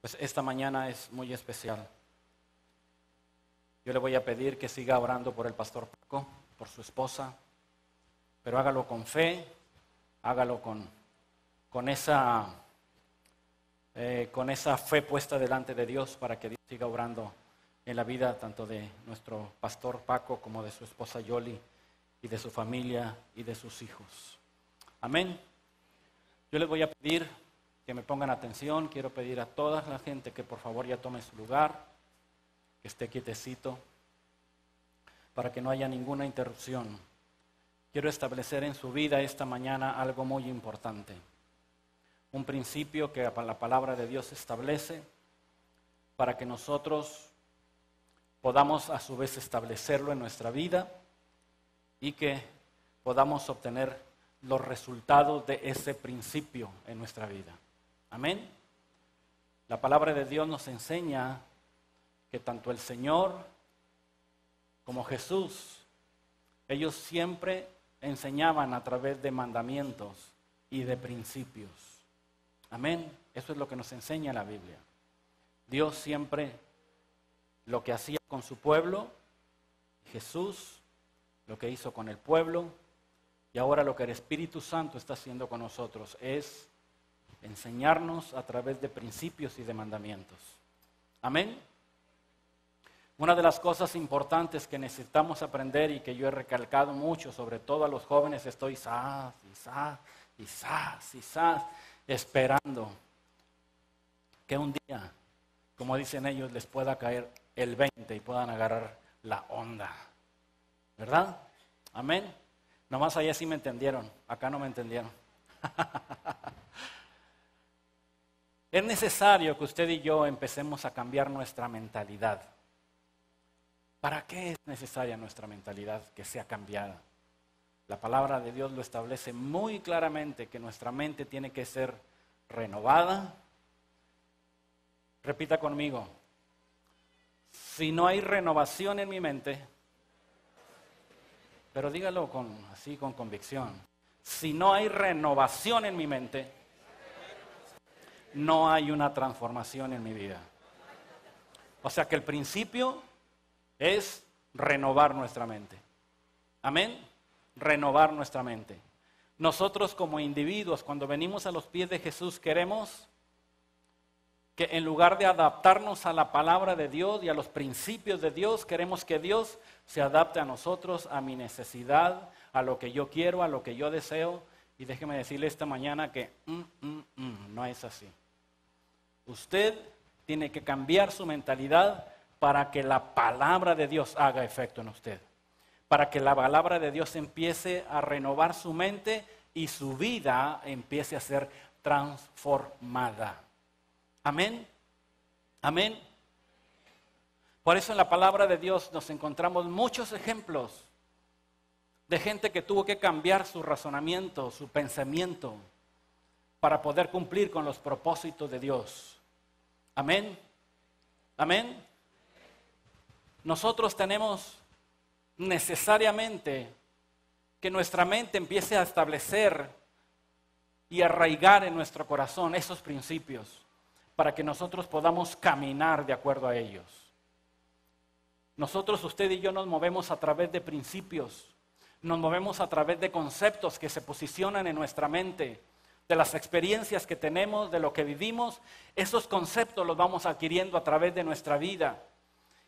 Pues esta mañana es muy especial. Yo le voy a pedir que siga orando por el pastor Paco, por su esposa, pero hágalo con fe, hágalo con esa fe puesta delante de Dios para que Dios siga obrando en la vida tanto de nuestro pastor Paco como de su esposa Yoli y de su familia y de sus hijos. Amén. Yo les voy a pedir que me pongan atención. Quiero pedir a toda la gente que por favor ya tome su lugar, que esté quietecito, para que no haya ninguna interrupción. Quiero establecer en su vida esta mañana algo muy importante. Un principio que la palabra de Dios establece para que nosotros podamos a su vez establecerlo en nuestra vida y que podamos obtener los resultados de ese principio en nuestra vida. Amén. La palabra de Dios nos enseña que tanto el Señor como Jesús, ellos siempre enseñaban a través de mandamientos y de principios. Amén. Eso es lo que nos enseña la Biblia. Dios siempre lo que hacía con su pueblo, Jesús lo que hizo con el pueblo, y ahora lo que el Espíritu Santo está haciendo con nosotros es enseñarnos a través de principios y de mandamientos. Amén. Una de las cosas importantes que necesitamos aprender y que yo he recalcado mucho, sobre todo a los jóvenes, estoy esperando que un día, como dicen ellos, les pueda caer el 20 y puedan agarrar la onda. ¿Verdad? Amén. Nomás allá sí me entendieron, acá no me entendieron. Es necesario que usted y yo empecemos a cambiar nuestra mentalidad. ¿Para qué es necesaria nuestra mentalidad que sea cambiada? La palabra de Dios lo establece muy claramente, que nuestra mente tiene que ser renovada. Repita conmigo: si no hay renovación en mi mente, pero dígalo así con convicción, si no hay renovación en mi mente, no hay una transformación en mi vida. O sea que el principio es renovar nuestra mente. Amén. Renovar nuestra mente. Nosotros como individuos, cuando venimos a los pies de Jesús, queremos que en lugar de adaptarnos a la palabra de Dios y a los principios de Dios, queremos que Dios se adapte a nosotros, a mi necesidad, a lo que yo quiero, a lo que yo deseo. Y déjeme decirle esta mañana que no es así. Usted tiene que cambiar su mentalidad para que la palabra de Dios haga efecto en usted. Para que la palabra de Dios empiece a renovar su mente y su vida empiece a ser transformada. Amén. Amén. Por eso en la palabra de Dios nos encontramos muchos ejemplos de gente que tuvo que cambiar su razonamiento, su pensamiento, para poder cumplir con los propósitos de Dios. Amén. Amén. Nosotros tenemos necesariamente que nuestra mente empiece a establecer y arraigar en nuestro corazón esos principios para que nosotros podamos caminar de acuerdo a ellos. Nosotros, usted y yo, nos movemos a través de principios, nos movemos a través de conceptos que se posicionan en nuestra mente, de las experiencias que tenemos, de lo que vivimos. Esos conceptos los vamos adquiriendo a través de nuestra vida.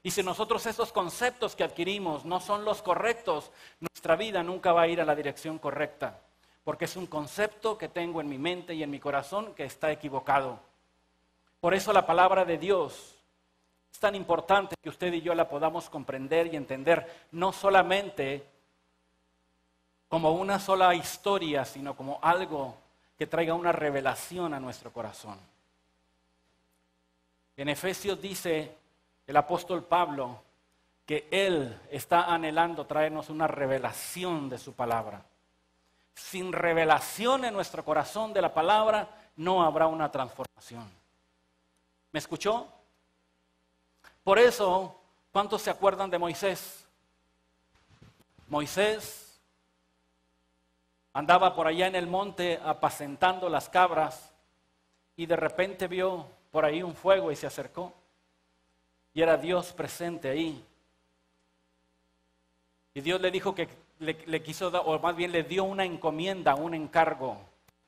Y si nosotros esos conceptos que adquirimos no son los correctos, nuestra vida nunca va a ir a la dirección correcta, porque es un concepto que tengo en mi mente y en mi corazón que está equivocado. Por eso la palabra de Dios es tan importante que usted y yo la podamos comprender y entender, no solamente como una sola historia, sino como algo que traiga una revelación a nuestro corazón. En Efesios dice el apóstol Pablo que él está anhelando traernos una revelación de su palabra. Sin revelación en nuestro corazón de la palabra, no habrá una transformación. ¿Me escuchó? Por eso, ¿cuántos se acuerdan de Moisés? Moisés andaba por allá en el monte apacentando las cabras y de repente vio por ahí un fuego y se acercó. Y era Dios presente ahí. Y Dios le dijo que le quiso dar, o más bien le dio una encomienda, un encargo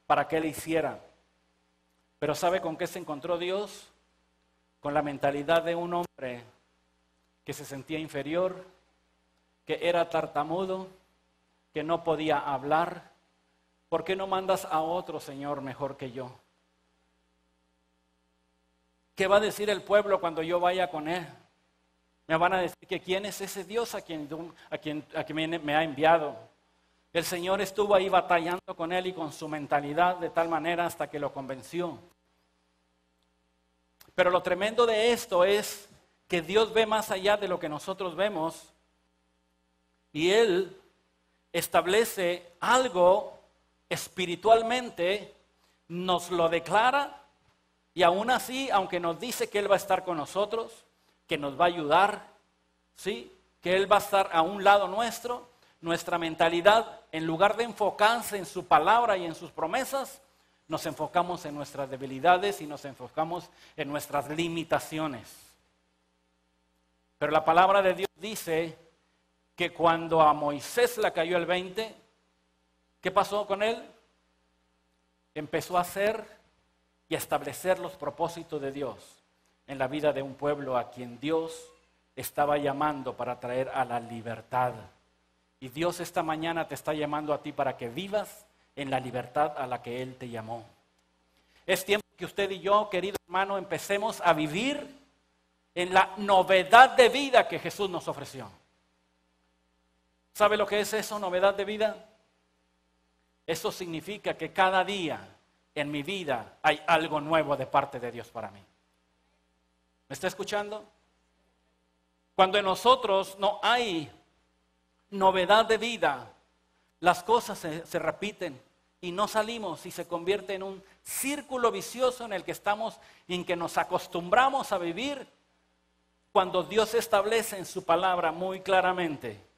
para que él hiciera. Pero ¿sabe con qué se encontró Dios? Con la mentalidad de un hombre que se sentía inferior, que era tartamudo, que no podía hablar. ¿Por qué no mandas a otro, Señor, mejor que yo? ¿Qué va a decir el pueblo cuando yo vaya con él? Me van a decir que quién es ese Dios a quien me ha enviado. El Señor estuvo ahí batallando con él y con su mentalidad de tal manera hasta que lo convenció. Pero lo tremendo de esto es que Dios ve más allá de lo que nosotros vemos y Él establece algo espiritualmente, nos lo declara y aún así, aunque nos dice que Él va a estar con nosotros, que nos va a ayudar, ¿sí? Que Él va a estar a un lado nuestro, nuestra mentalidad, en lugar de enfocarse en su palabra y en sus promesas, nos enfocamos en nuestras debilidades y nos enfocamos en nuestras limitaciones. Pero la palabra de Dios dice que cuando a Moisés le cayó el 20, ¿qué pasó con él? Empezó a hacer y a establecer los propósitos de Dios en la vida de un pueblo a quien Dios estaba llamando para traer a la libertad. Y Dios esta mañana te está llamando a ti para que vivas en la libertad a la que Él te llamó. Es tiempo que usted y yo, querido hermano, empecemos a vivir en la novedad de vida que Jesús nos ofreció. ¿Sabe lo que es eso, novedad de vida? Eso significa que cada día en mi vida hay algo nuevo de parte de Dios para mí. ¿Me está escuchando? Cuando en nosotros no hay novedad de vida, las cosas se repiten y no salimos y se convierte en un círculo vicioso en el que estamos y en que nos acostumbramos a vivir cuando Dios establece en su palabra muy claramente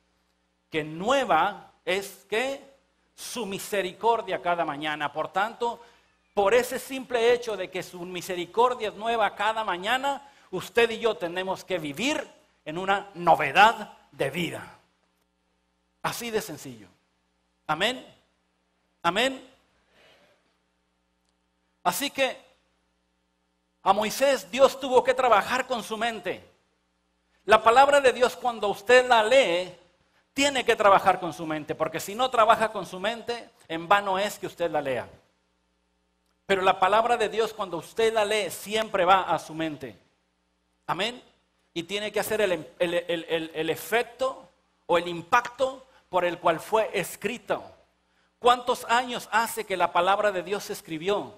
que nueva es que su misericordia cada mañana. Por tanto, por ese simple hecho de que su misericordia es nueva cada mañana, usted y yo tenemos que vivir en una novedad de vida. Así de sencillo. Amén. Amén. Así que a Moisés Dios tuvo que trabajar con su mente. La palabra de Dios, cuando usted la lee, tiene que trabajar con su mente, porque si no trabaja con su mente, en vano es que usted la lea. Pero la palabra de Dios, cuando usted la lee, siempre va a su mente. Amén. Y tiene que hacer el efecto o el impacto por el cual fue escrito. ¿Cuántos años hace que la palabra de Dios se escribió?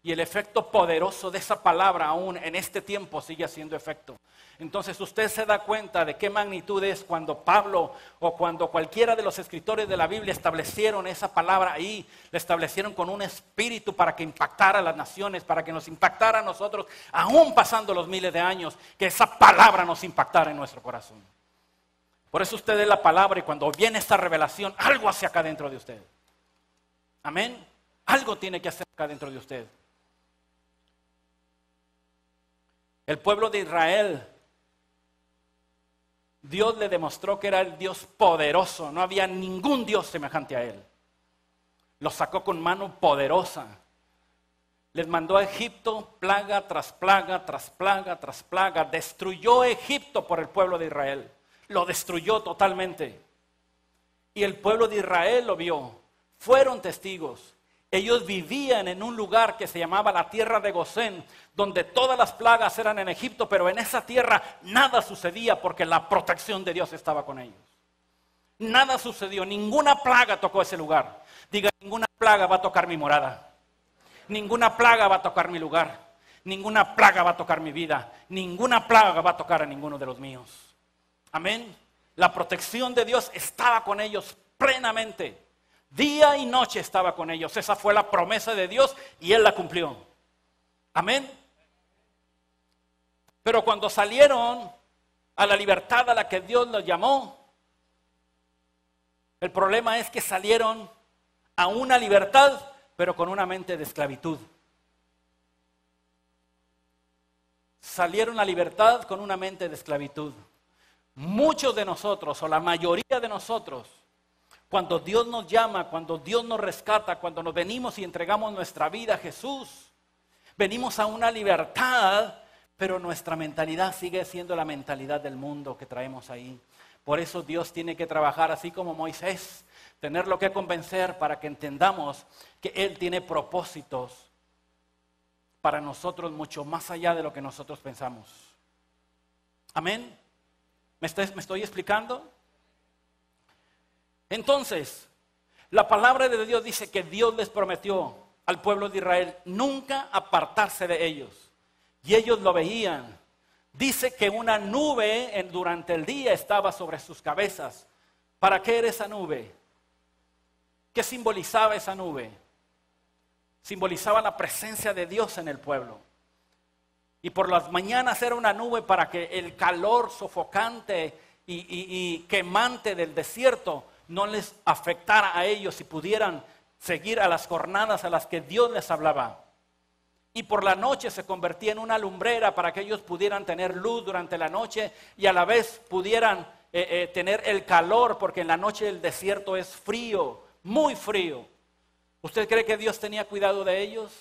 Y el efecto poderoso de esa palabra aún en este tiempo sigue haciendo efecto. Entonces usted se da cuenta de qué magnitud es cuando Pablo o cuando cualquiera de los escritores de la Biblia establecieron esa palabra ahí, la establecieron con un espíritu para que impactara a las naciones, para que nos impactara a nosotros, aún pasando los miles de años, que esa palabra nos impactara en nuestro corazón. Por eso usted lee la palabra y cuando viene esta revelación, algo hace acá dentro de usted. Amén. Algo tiene que hacer acá dentro de usted. El pueblo de Israel, Dios le demostró que era el Dios poderoso. No había ningún Dios semejante a Él. Los sacó con mano poderosa. Les mandó a Egipto plaga tras plaga, tras plaga, tras plaga. Destruyó Egipto por el pueblo de Israel. Lo destruyó totalmente. Y el pueblo de Israel lo vio. Fueron testigos. Ellos vivían en un lugar que se llamaba la tierra de Gosén, donde todas las plagas eran en Egipto, pero en esa tierra nada sucedía porque la protección de Dios estaba con ellos. Nada sucedió, ninguna plaga tocó ese lugar. Diga, ninguna plaga va a tocar mi morada. Ninguna plaga va a tocar mi lugar. Ninguna plaga va a tocar mi vida. Ninguna plaga va a tocar a ninguno de los míos. Amén. La protección de Dios estaba con ellos plenamente. Día y noche estaba con ellos. Esa fue la promesa de Dios y Él la cumplió. Amén. Pero cuando salieron a la libertad a la que Dios los llamó, el problema es que salieron a una libertad, pero con una mente de esclavitud. salieron a libertad con una mente de esclavitud. Muchos de nosotros, o la mayoría de nosotros, cuando Dios nos llama, cuando Dios nos rescata, cuando nos venimos y entregamos nuestra vida a Jesús, venimos a una libertad, pero nuestra mentalidad sigue siendo la mentalidad del mundo que traemos ahí. Por eso Dios tiene que trabajar así como Moisés, tenerlo que convencer para que entendamos que Él tiene propósitos para nosotros mucho más allá de lo que nosotros pensamos. Amén. ¿Me estoy explicando? Entonces, la palabra de Dios dice que Dios les prometió al pueblo de Israel nunca apartarse de ellos. Y ellos lo veían. Dice que una nube durante el día estaba sobre sus cabezas. ¿Para qué era esa nube? ¿Qué simbolizaba esa nube? Simbolizaba la presencia de Dios en el pueblo. Y por las mañanas era una nube para que el calor sofocante y quemante del desierto no les afectara a ellos y pudieran seguir a las jornadas a las que Dios les hablaba. Y por la noche se convertía en una lumbrera para que ellos pudieran tener luz durante la noche y a la vez pudieran tener el calor, porque en la noche el desierto es frío, muy frío. ¿Usted cree que Dios tenía cuidado de ellos?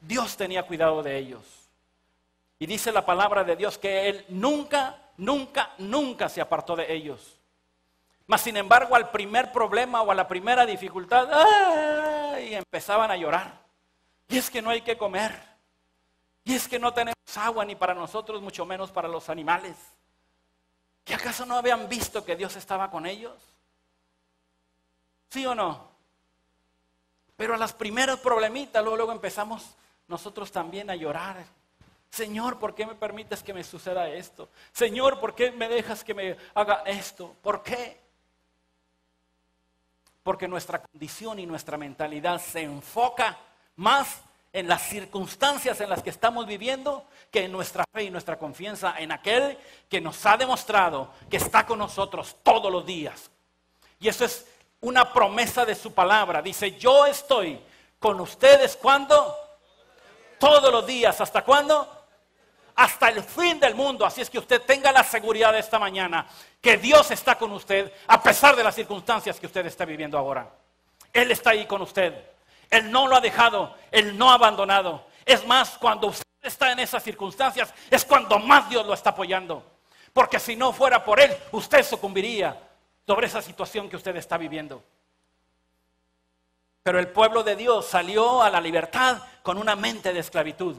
Dios tenía cuidado de ellos. Y dice la palabra de Dios que Él nunca se apartó de ellos. Mas sin embargo, al primer problema o a la primera dificultad, ¡ay!, empezaban a llorar. Y es que no hay que comer. Y es que no tenemos agua ni para nosotros, mucho menos para los animales. ¿Y acaso no habían visto que Dios estaba con ellos? ¿Sí o no? Pero a las primeras problemitas, luego empezamos nosotros también a llorar. Señor, ¿por qué me permites que me suceda esto? Señor, ¿por qué me dejas que me haga esto? ¿Por qué? Porque nuestra condición y nuestra mentalidad se enfoca más en las circunstancias en las que estamos viviendo que en nuestra fe y nuestra confianza en aquel que nos ha demostrado que está con nosotros todos los días. Y eso es una promesa de su palabra. Dice, yo estoy con ustedes, ¿cuándo? Todos los días. ¿Hasta cuándo? Hasta el fin del mundo. Así es que usted tenga la seguridad de esta mañana que Dios está con usted a pesar de las circunstancias que usted está viviendo ahora. Él está ahí con usted. Él no lo ha dejado, Él no ha abandonado. Es más, cuando usted está en esas circunstancias, es cuando más Dios lo está apoyando. Porque si no fuera por Él, usted sucumbiría sobre esa situación que usted está viviendo. Pero el pueblo de Dios salió a la libertad con una mente de esclavitud.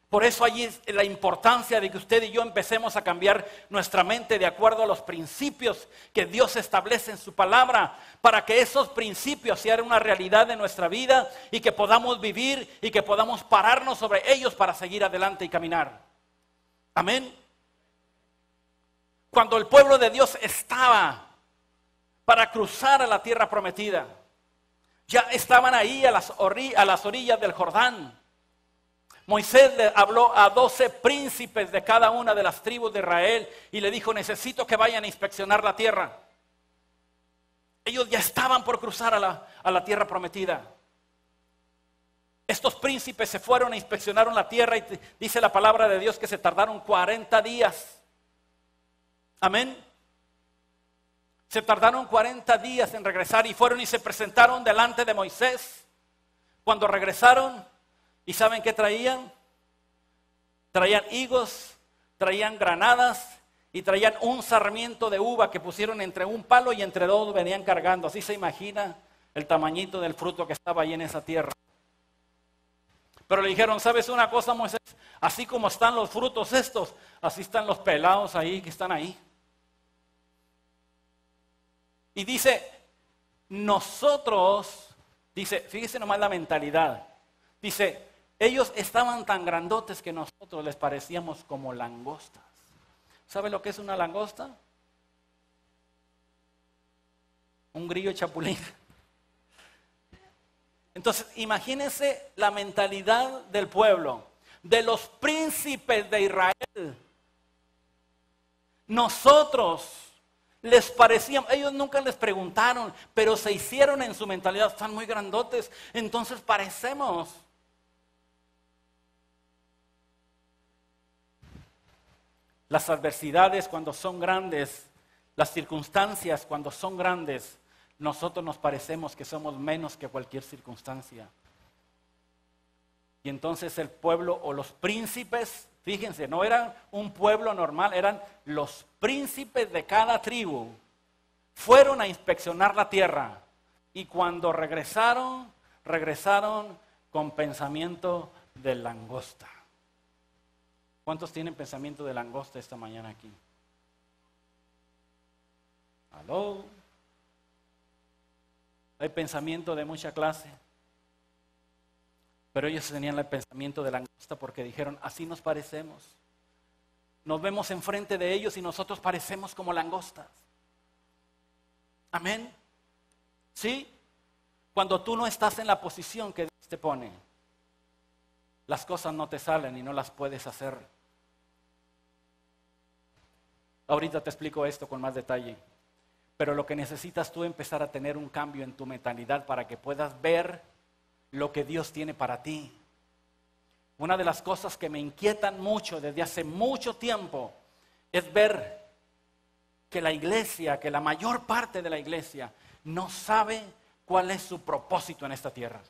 Por eso allí es la importancia de que usted y yo empecemos a cambiar nuestra mente de acuerdo a los principios que Dios establece en su palabra, para que esos principios sean una realidad de nuestra vida y que podamos vivir y que podamos pararnos sobre ellos para seguir adelante y caminar. Amén. Cuando el pueblo de Dios estaba para cruzar a la tierra prometida, ya estaban ahí a las orillas del Jordán. Moisés le habló a 12 príncipes de cada una de las tribus de Israel y le dijo, necesito que vayan a inspeccionar la tierra. Ellos ya estaban por cruzar a la tierra prometida. Estos príncipes se fueron e inspeccionaron la tierra y dice la palabra de Dios que se tardaron 40 días. Amén. Se tardaron 40 días en regresar y fueron y se presentaron delante de Moisés. Cuando regresaron, ¿y saben qué traían? Traían higos, traían granadas y traían un sarmiento de uva que pusieron entre un palo y entre dos venían cargando. Así se imagina el tamañito del fruto que estaba ahí en esa tierra. Pero le dijeron, ¿sabes una cosa, Moisés? Así como están los frutos estos, así están los pelados ahí que están ahí. Y dice, fíjese nomás la mentalidad. Dice, ellos estaban tan grandotes que nosotros les parecíamos como langostas. ¿Sabe lo que es una langosta? Un grillo chapulín. Entonces, imagínense la mentalidad del pueblo, de los príncipes de Israel. Nosotros les parecíamos, ellos nunca les preguntaron, pero se hicieron en su mentalidad, están muy grandotes, entonces parecemos. las adversidades cuando son grandes, las circunstancias cuando son grandes, nosotros nos parecemos que somos menos que cualquier circunstancia. Y entonces el pueblo o los príncipes, fíjense, no eran un pueblo normal, eran los príncipes de cada tribu. Fueron a inspeccionar la tierra y cuando regresaron con pensamiento de langosta. ¿Cuántos tienen pensamiento de langosta esta mañana aquí? ¿Aló? Hay pensamiento de mucha clase. Pero ellos tenían el pensamiento de langosta porque dijeron, así nos parecemos. Nos vemos enfrente de ellos y nosotros parecemos como langostas. Amén. ¿Sí? Cuando tú no estás en la posición que Dios te pone, las cosas no te salen y no las puedes hacer. Ahorita te explico esto con más detalle. Pero lo que necesitas tú empezar a tener un cambio en tu mentalidad para que puedas ver lo que Dios tiene para ti. Una de las cosas que me inquietan mucho desde hace mucho tiempo es ver que la iglesia, que la mayor parte de la iglesia no sabe cuál es su propósito en esta tierra.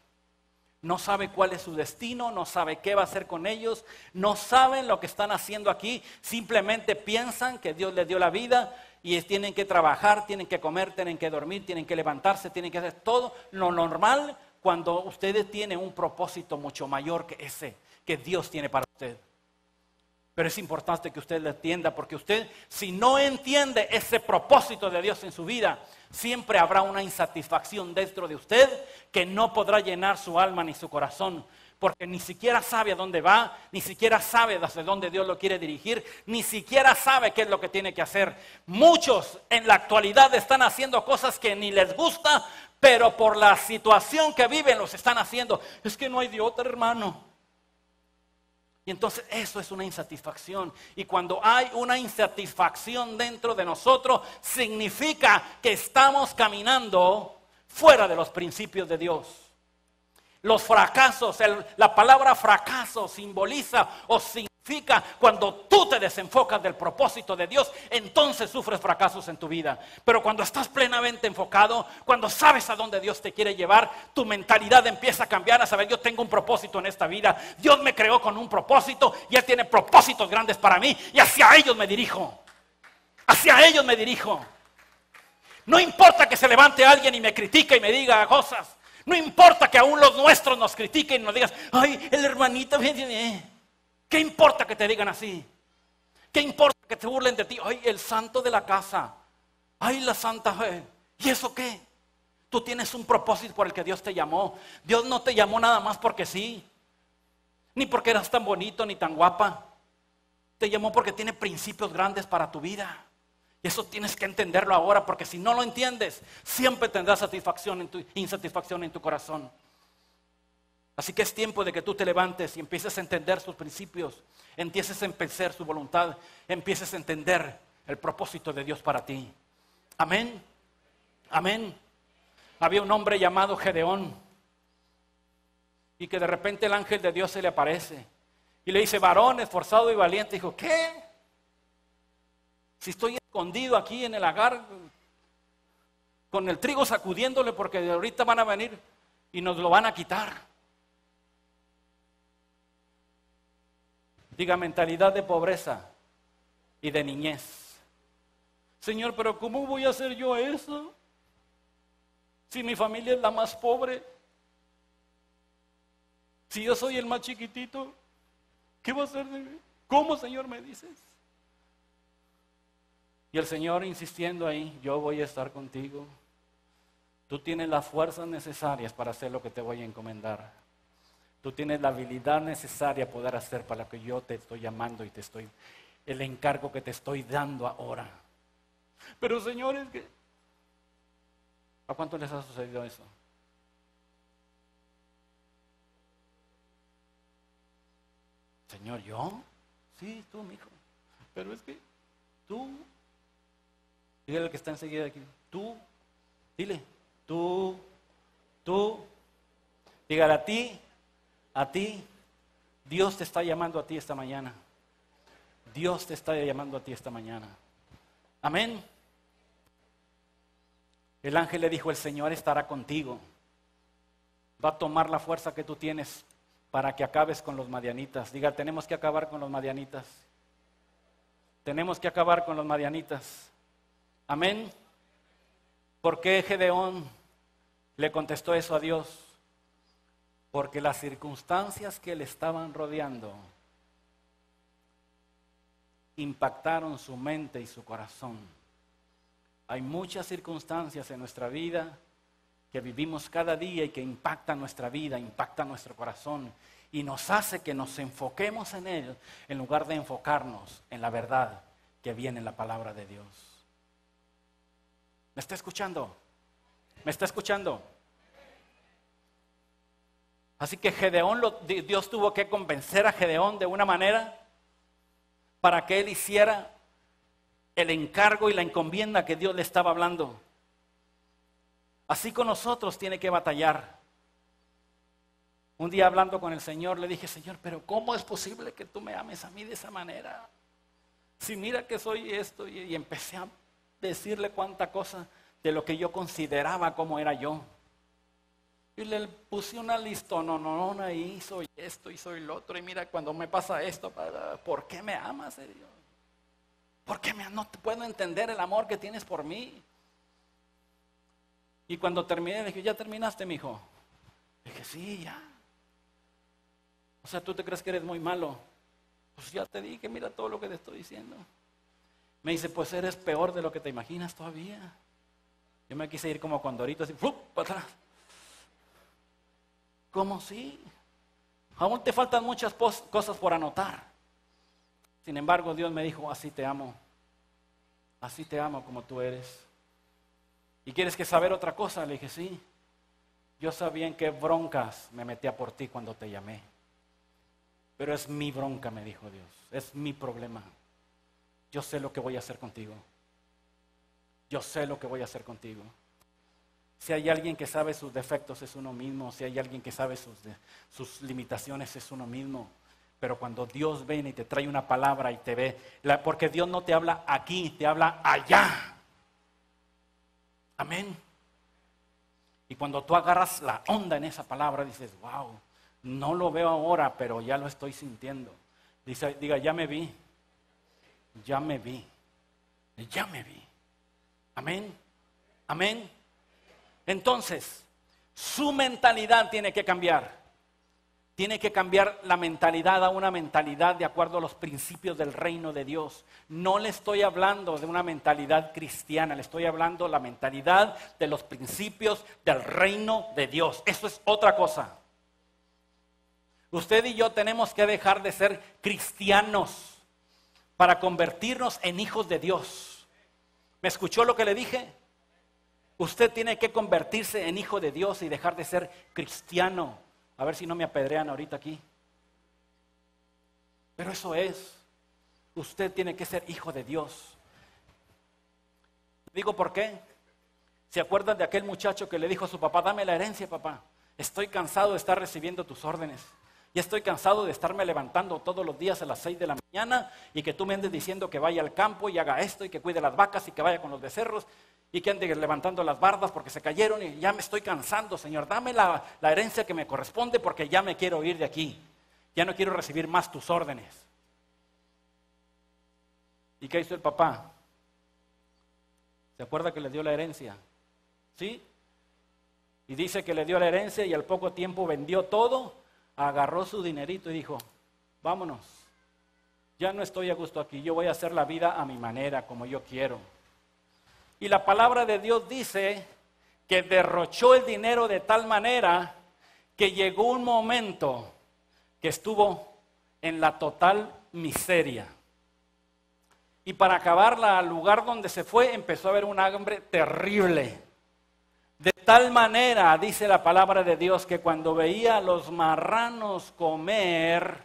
No sabe cuál es su destino, no sabe qué va a hacer con ellos, no saben lo que están haciendo aquí, simplemente piensan que Dios les dio la vida y tienen que trabajar, tienen que comer, tienen que dormir, tienen que levantarse, tienen que hacer todo lo normal cuando ustedes tienen un propósito mucho mayor que ese que Dios tiene para usted. Pero es importante que usted lo entienda porque usted, si no entiende ese propósito de Dios en su vida, siempre habrá una insatisfacción dentro de usted que no podrá llenar su alma ni su corazón. Porque ni siquiera sabe a dónde va, ni siquiera sabe hacia dónde Dios lo quiere dirigir, ni siquiera sabe qué es lo que tiene que hacer. Muchos en la actualidad están haciendo cosas que ni les gusta, pero por la situación que viven los están haciendo. Es que no hay de otra, hermano. Y entonces eso es una insatisfacción. Y cuando hay una insatisfacción dentro de nosotros, significa que estamos caminando fuera de los principios de Dios. Los fracasos, la palabra fracaso simboliza o significa cuando tú te desenfocas del propósito de Dios, entonces sufres fracasos en tu vida. Pero cuando estás plenamente enfocado, cuando sabes a dónde Dios te quiere llevar, tu mentalidad empieza a cambiar, a saber, yo tengo un propósito en esta vida. Dios me creó con un propósito y Él tiene propósitos grandes para mí y hacia ellos me dirijo. Hacia ellos me dirijo. No importa que se levante alguien y me critique y me diga cosas. No importa que aún los nuestros nos critiquen y nos digan, ay, el hermanito, ¿qué importa que te digan así? ¿Qué importa que te burlen de ti? Ay, el santo de la casa, ay, la santa, ¿y eso qué? Tú tienes un propósito por el que Dios te llamó. Dios no te llamó nada más porque sí, ni porque eras tan bonito ni tan guapa. Te llamó porque tiene principios grandes para tu vida. Y eso tienes que entenderlo ahora, porque si no lo entiendes, siempre tendrás insatisfacción en tu corazón. Así que es tiempo de que tú te levantes y empieces a entender sus principios, empieces a empezar su voluntad, empieces a entender el propósito de Dios para ti. Amén. Amén. Había un hombre llamado Gedeón y que de repente el ángel de Dios se le aparece y le dice, varón esforzado y valiente. Dijo, ¿qué? Si estoy escondido aquí en el lagar con el trigo sacudiéndole porque de ahorita van a venir y nos lo van a quitar. Diga, mentalidad de pobreza y de niñez. Señor, pero ¿cómo voy a hacer yo eso? Si mi familia es la más pobre. Si yo soy el más chiquitito, ¿qué va a hacer de mí? ¿Cómo, Señor, me dices? Y el Señor insistiendo ahí, yo voy a estar contigo. Tú tienes las fuerzas necesarias para hacer lo que te voy a encomendar. Tú tienes la habilidad necesaria para poder hacer para lo que yo te estoy llamando y el encargo que te estoy dando ahora. Pero Señor, es que... ¿A cuánto les ha sucedido eso? Señor, ¿yo? Sí, tú, mijo. Pero es que tú... Dígale al que está enseguida aquí. Tú, dile, tú. Dígale a ti. Dios te está llamando a ti esta mañana. Dios te está llamando a ti esta mañana. Amén. El ángel le dijo, el Señor estará contigo. Va a tomar la fuerza que tú tienes para que acabes con los madianitas. Diga, tenemos que acabar con los madianitas. Tenemos que acabar con los madianitas. Amén. ¿Por qué Gedeón le contestó eso a Dios? Porque las circunstancias que le estaban rodeando impactaron su mente y su corazón. Hay muchas circunstancias en nuestra vida que vivimos cada día y que impactan nuestra vida, impactan nuestro corazón y nos hace que nos enfoquemos en ellos en lugar de enfocarnos en la verdad que viene en la palabra de Dios. ¿Me está escuchando? ¿Me está escuchando? Así que Dios tuvo que convencer a Gedeón de una manera para que él hiciera el encargo y la encomienda que Dios le estaba hablando. Así con nosotros tiene que batallar. Un día hablando con el Señor le dije, Señor, pero ¿cómo es posible que tú me ames a mí de esa manera? Si mira que soy esto, y empecé a decirle cuánta cosa de lo que yo consideraba como era yo. Y le puse una listononona ahí, soy esto y soy lo otro, y mira cuando me pasa esto, ¿por qué me amas, Dios? ¿Por qué no te puedo entender el amor que tienes por mí? Y cuando terminé, le dije, ¿ya terminaste, mijo? Le dije, sí, ya. O sea, ¿tú te crees que eres muy malo? Pues ya te dije, mira todo lo que te estoy diciendo. Me dice, pues eres peor de lo que te imaginas todavía. Yo me quise ir como Condorito, así, ¡fup! Para atrás. ¿Cómo sí? Aún te faltan muchas cosas por anotar. Sin embargo, Dios me dijo, así te amo como tú eres. ¿Y quieres que saber otra cosa? Le dije, sí. Yo sabía en qué broncas me metía por ti cuando te llamé. Pero es mi bronca, me dijo Dios. Es mi problema. Yo sé lo que voy a hacer contigo. Yo sé lo que voy a hacer contigo. Si hay alguien que sabe sus defectos es uno mismo. Si hay alguien que sabe sus limitaciones es uno mismo. Pero cuando Dios viene y te trae una palabra y te ve, porque Dios no te habla aquí, te habla allá. Amén. Y cuando tú agarras la onda en esa palabra, dices, wow, no lo veo ahora, pero ya lo estoy sintiendo. Diga, ya me vi. Ya me vi. Ya me vi. Amén. Amén. Entonces, su mentalidad tiene que cambiar. Tiene que cambiar la mentalidad a una mentalidad de acuerdo a los principios del reino de Dios. No le estoy hablando de una mentalidad cristiana, le estoy hablando de la mentalidad de los principios del reino de Dios. Eso es otra cosa. Usted y yo tenemos que dejar de ser cristianos para convertirnos en hijos de Dios. ¿Me escuchó lo que le dije? Usted tiene que convertirse en hijo de Dios y dejar de ser cristiano. A ver si no me apedrean ahorita aquí. Pero eso es. Usted tiene que ser hijo de Dios. Digo, ¿por qué? ¿Se acuerdan de aquel muchacho que le dijo a su papá, dame la herencia, papá? Estoy cansado de estar recibiendo tus órdenes. Y estoy cansado de estarme levantando todos los días a las 6 de la mañana y que tú me andes diciendo que vaya al campo y haga esto y que cuide las vacas y que vaya con los becerros y que ande levantando las bardas porque se cayeron y ya me estoy cansando, Señor. Dame la herencia que me corresponde porque ya me quiero ir de aquí. Ya no quiero recibir más tus órdenes. ¿Y qué hizo el papá? ¿Se acuerda que le dio la herencia? ¿Sí? Y dice que le dio la herencia y al poco tiempo vendió todo, agarró su dinerito y dijo, vámonos. Ya no estoy a gusto aquí, yo voy a hacer la vida a mi manera, como yo quiero. Y la palabra de Dios dice que derrochó el dinero de tal manera que llegó un momento que estuvo en la total miseria. Y para acabarla al lugar donde se fue, empezó a haber un hambre terrible. De tal manera, dice la palabra de Dios, que cuando veía a los marranos comer,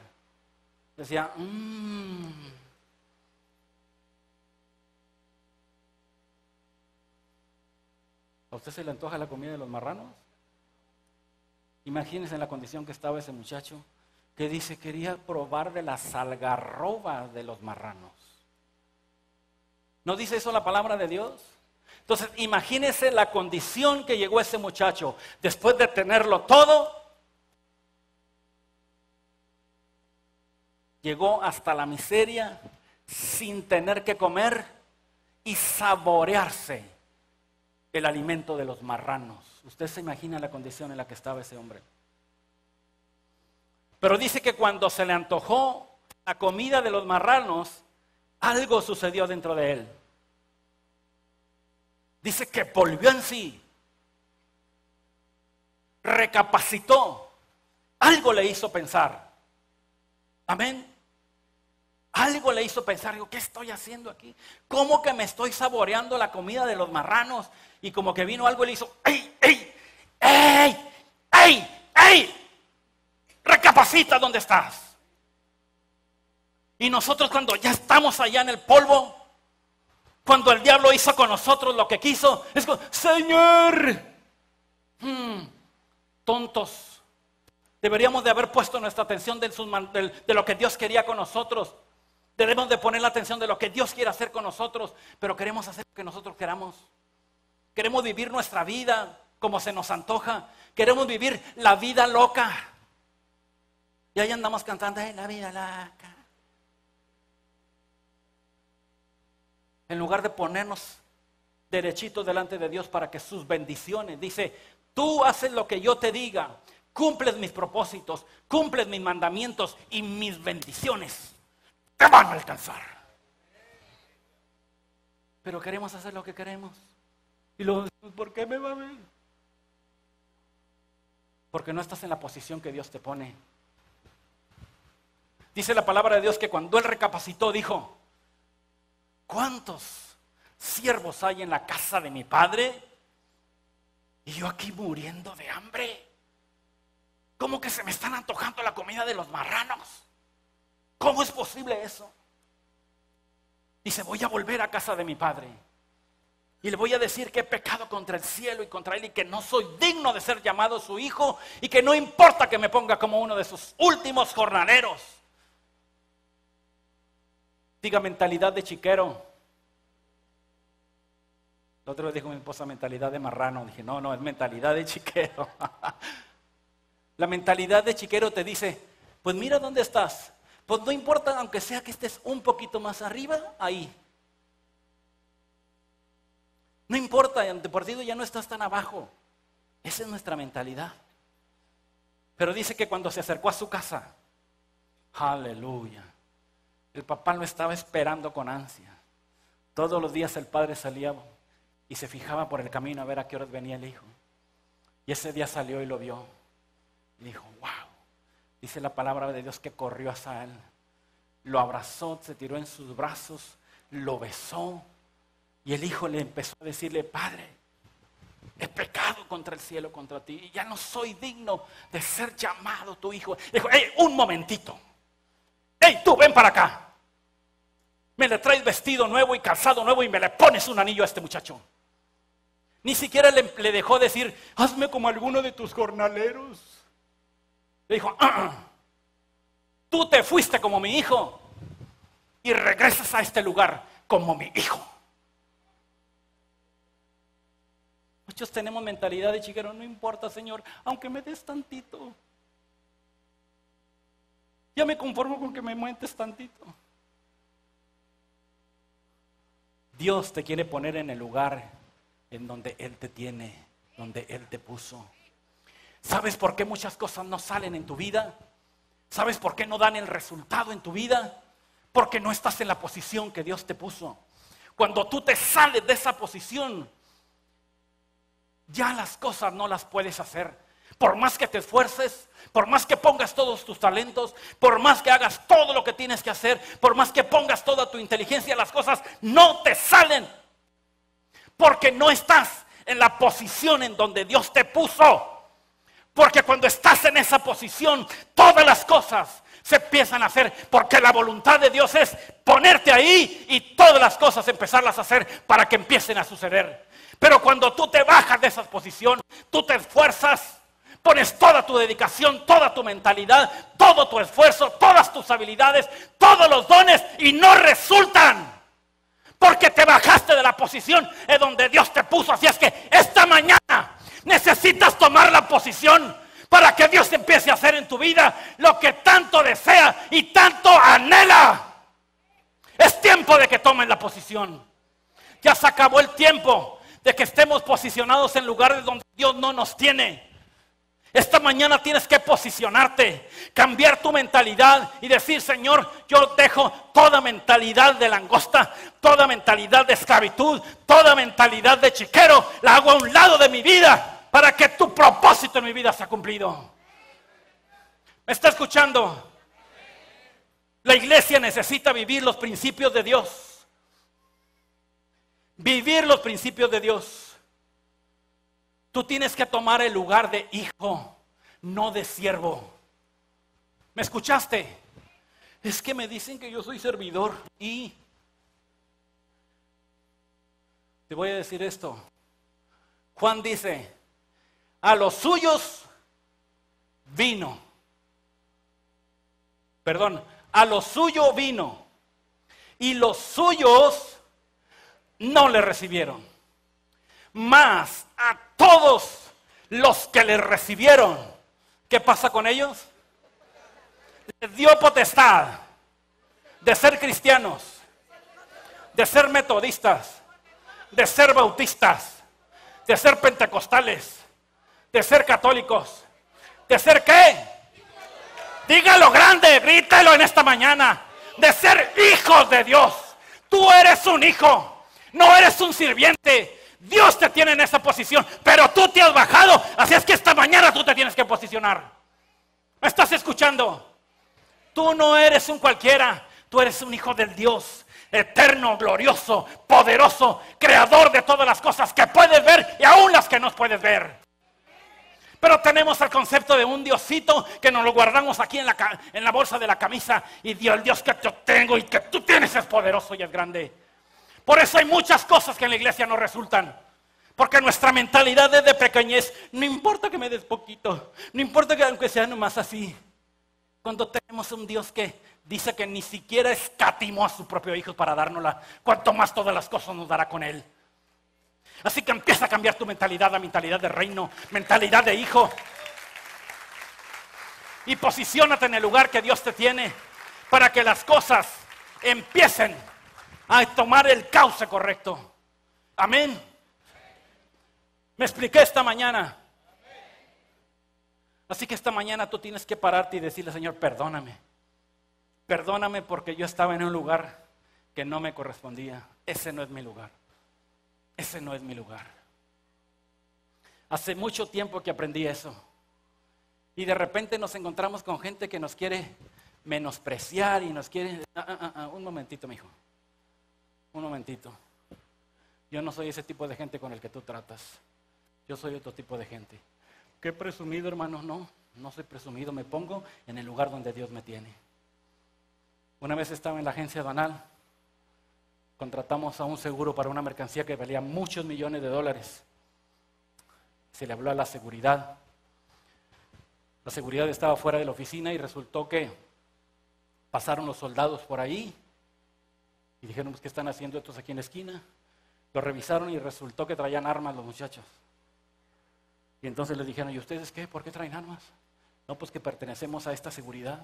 decía, ¿a usted se le antoja la comida de los marranos? Imagínense en la condición que estaba ese muchacho. que dice quería probar de las algarrobas de los marranos. ¿No dice eso la palabra de Dios? Entonces, imagínese la condición que llegó ese muchacho después de tenerlo todo. Llegó hasta la miseria sin tener que comer y saborearse el alimento de los marranos. Usted se imagina la condición en la que estaba ese hombre. Pero dice que cuando se le antojó la comida de los marranos, algo sucedió dentro de él. Dice que volvió en sí, recapacitó, algo le hizo pensar. Amén. Algo le hizo pensar, digo, ¿qué estoy haciendo aquí? ¿Cómo que me estoy saboreando la comida de los marranos? Y como que vino algo y le hizo, ¡ey, ey, ey, ey, ey! Recapacita dónde estás. Y nosotros cuando ya estamos allá en el polvo, cuando el diablo hizo con nosotros lo que quiso, es como, Señor, tontos. Deberíamos de haber puesto nuestra atención de lo que Dios quería con nosotros. Debemos de poner la atención de lo que Dios quiere hacer con nosotros, pero queremos hacer lo que nosotros queramos. Queremos vivir nuestra vida como se nos antoja. Queremos vivir la vida loca. Y ahí andamos cantando, la vida loca. En lugar de ponernos derechitos delante de Dios para que sus bendiciones, dice, tú haces lo que yo te diga, cumples mis propósitos, cumples mis mandamientos y mis bendiciones te van a alcanzar. Pero queremos hacer lo que queremos. Y luego, ¿por qué me va bien? Porque no estás en la posición que Dios te pone. Dice la palabra de Dios que cuando él recapacitó dijo, ¿cuántos siervos hay en la casa de mi padre? Y yo aquí muriendo de hambre. ¿Cómo que se me están antojando la comida de los marranos? ¿Cómo es posible eso? Dice, voy a volver a casa de mi padre y le voy a decir que he pecado contra el cielo y contra él y que no soy digno de ser llamado su hijo y que no importa que me ponga como uno de sus últimos jornaleros. Diga mentalidad de chiquero. La otra vez dijo mi esposa mentalidad de marrano. Dije, no, es mentalidad de chiquero. La mentalidad de chiquero te dice, pues mira dónde estás. Pues no importa, aunque sea que estés un poquito más arriba, ahí. No importa, de partido ya no estás tan abajo. Esa es nuestra mentalidad. Pero dice que cuando se acercó a su casa, aleluya, el papá lo estaba esperando con ansia. Todos los días el padre salía y se fijaba por el camino a ver a qué horas venía el hijo. Y ese día salió y lo vio. Y dijo, wow. Dice la palabra de Dios que corrió hacia él. Lo abrazó, se tiró en sus brazos, lo besó. Y el hijo le empezó a decirle, Padre, he pecado contra el cielo, contra ti. Y ya no soy digno de ser llamado tu hijo. Dijo, hey, un momentito. Hey, tú, ven para acá. Me le traes vestido nuevo y calzado nuevo y me le pones un anillo a este muchacho. Ni siquiera le dejó decir, hazme como alguno de tus jornaleros. Le dijo, tú te fuiste como mi hijo y regresas a este lugar como mi hijo. Muchos tenemos mentalidad de chiquero, no importa, Señor, aunque me des tantito. Ya me conformo con que me muentes tantito. Dios te quiere poner en el lugar en donde Él te tiene, donde Él te puso. ¿Sabes por qué muchas cosas no salen en tu vida? ¿Sabes por qué no dan el resultado en tu vida? Porque no estás en la posición que Dios te puso. Cuando tú te sales de esa posición, ya las cosas no las puedes hacer. Por más que te esfuerces, por más que pongas todos tus talentos, por más que hagas todo lo que tienes que hacer, por más que pongas toda tu inteligencia, las cosas no te salen. Porque no estás en la posición en donde Dios te puso. Porque cuando estás en esa posición, todas las cosas se empiezan a hacer. Porque la voluntad de Dios es ponerte ahí y todas las cosas empezarlas a hacer para que empiecen a suceder. Pero cuando tú te bajas de esa posición, tú te esfuerzas pones toda tu dedicación, toda tu mentalidad, todo tu esfuerzo, todas tus habilidades, todos los dones y no resultan. Porque te bajaste de la posición en donde Dios te puso. Así es que esta mañana necesitas tomar la posición para que Dios empiece a hacer en tu vida lo que tanto desea y tanto anhela. Es tiempo de que tomen la posición. Ya se acabó el tiempo de que estemos posicionados en lugares donde Dios no nos tiene. Esta mañana tienes que posicionarte, cambiar tu mentalidad y decir: Señor, yo dejo toda mentalidad de langosta, toda mentalidad de esclavitud, toda mentalidad de chiquero, la hago a un lado de mi vida para que tu propósito en mi vida sea cumplido. ¿Me está escuchando? La iglesia necesita vivir los principios de Dios. Vivir los principios de Dios. Tú tienes que tomar el lugar de hijo, no de siervo. ¿Me escuchaste? Es que me dicen que yo soy servidor y te voy a decir esto. Juan dice: a los suyos vino. A lo suyo vino y los suyos no le recibieron. Mas a todos los que le recibieron, ¿qué pasa con ellos? Les dio potestad de ser cristianos, de ser metodistas, de ser bautistas, de ser pentecostales, de ser católicos, de ser ¿qué? Dígalo grande, grítelo en esta mañana. De ser hijos de Dios. Tú eres un hijo, no eres un sirviente. Dios te tiene en esa posición, pero tú te has bajado. Así es que esta mañana tú te tienes que posicionar. ¿Me estás escuchando? Tú no eres un cualquiera. Tú eres un hijo del Dios eterno, glorioso, poderoso, creador de todas las cosas que puedes ver y aún las que no puedes ver. Pero tenemos el concepto de un Diosito que nos lo guardamos aquí en la bolsa de la camisa. Y el Dios que yo tengo y que tú tienes es poderoso y es grande. Por eso hay muchas cosas que en la iglesia no resultan. Porque nuestra mentalidad es de pequeñez. No importa que me des poquito. No importa que aunque sea nomás así. Cuando tenemos un Dios que dice que ni siquiera escatimó a su propio hijo para dárnosla, cuanto más todas las cosas nos dará con él. Así que empieza a cambiar tu mentalidad, la mentalidad de reino, mentalidad de hijo. Y posiciónate en el lugar que Dios te tiene para que las cosas empiecen a tomar el cauce correcto. Amén. Me expliqué esta mañana. Así que esta mañana tú tienes que pararte y decirle: Señor, perdóname. Perdóname porque yo estaba en un lugar que no me correspondía. Ese no es mi lugar. Ese no es mi lugar. Hace mucho tiempo que aprendí eso. Y de repente nos encontramos con gente que nos quiere menospreciar y nos quiere... Un momentito, mijo. Un momentito. Yo no soy ese tipo de gente con el que tú tratas. Yo soy otro tipo de gente. ¿Qué presumido, hermanos? No soy presumido. Me pongo en el lugar donde Dios me tiene. Una vez estaba en la agencia aduanal. Contratamos a un seguro para una mercancía que valía muchos millones de dólares. Se le habló a la seguridad. La seguridad estaba fuera de la oficina y resultó que pasaron los soldados por ahí y dijeron: pues, ¿qué están haciendo estos aquí en la esquina? Lo revisaron y resultó que traían armas los muchachos. Y entonces les dijeron: ¿y ustedes qué? ¿Por qué traen armas? No, pues que pertenecemos a esta seguridad.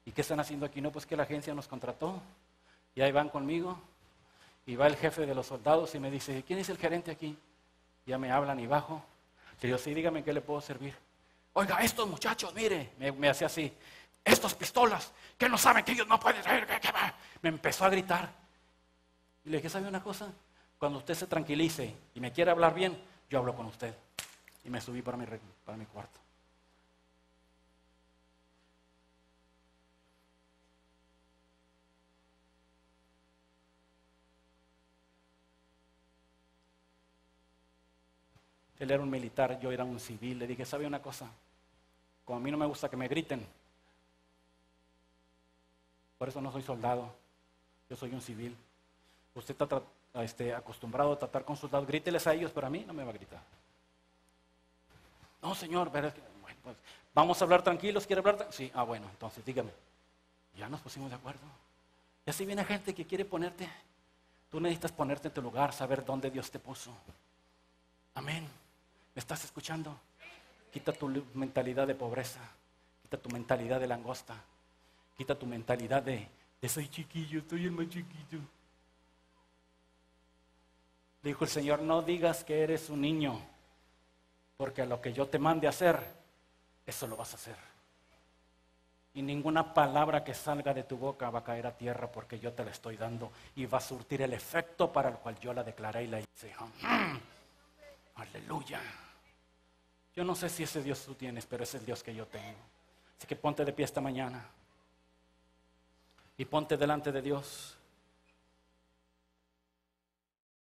¿Y qué están haciendo aquí? No, pues que la agencia nos contrató. Y ahí van conmigo. Y va el jefe de los soldados y me dice: ¿quién es el gerente aquí? Ya me hablan y bajo. Le digo: sí, dígame en qué le puedo servir. Oiga, estos muchachos, mire, me hacía así. Estos pistolas, que no saben que ellos no pueden saber. Me empezó a gritar. Y le dije: ¿sabe una cosa? Cuando usted se tranquilice y me quiere hablar bien, yo hablo con usted. Y me subí para mi cuarto. Él era un militar, yo era un civil. Le dije: ¿sabe una cosa? Como a mí no me gusta que me griten, por eso no soy soldado, yo soy un civil. Usted está acostumbrado a tratar con soldados, gríteles a ellos, pero a mí no me va a gritar. No, señor, pero es que pues, ¿vamos a hablar tranquilos? ¿Quiere hablar? Sí, bueno, entonces dígame. Ya nos pusimos de acuerdo. Y así viene gente que quiere ponerte. Tú necesitas ponerte en tu lugar, saber dónde Dios te puso. Amén. ¿Me estás escuchando? Quita tu mentalidad de pobreza. Quita tu mentalidad de langosta. Quita tu mentalidad de soy chiquillo, soy el más chiquillo. Dijo el Señor, no digas que eres un niño, porque a lo que yo te mande a hacer, eso lo vas a hacer. Y ninguna palabra que salga de tu boca va a caer a tierra, porque yo te la estoy dando y va a surtir el efecto para el cual yo la declaré y la hice. Aleluya. Yo no sé si ese Dios tú tienes, pero es el Dios que yo tengo. Así que ponte de pie esta mañana y ponte delante de Dios.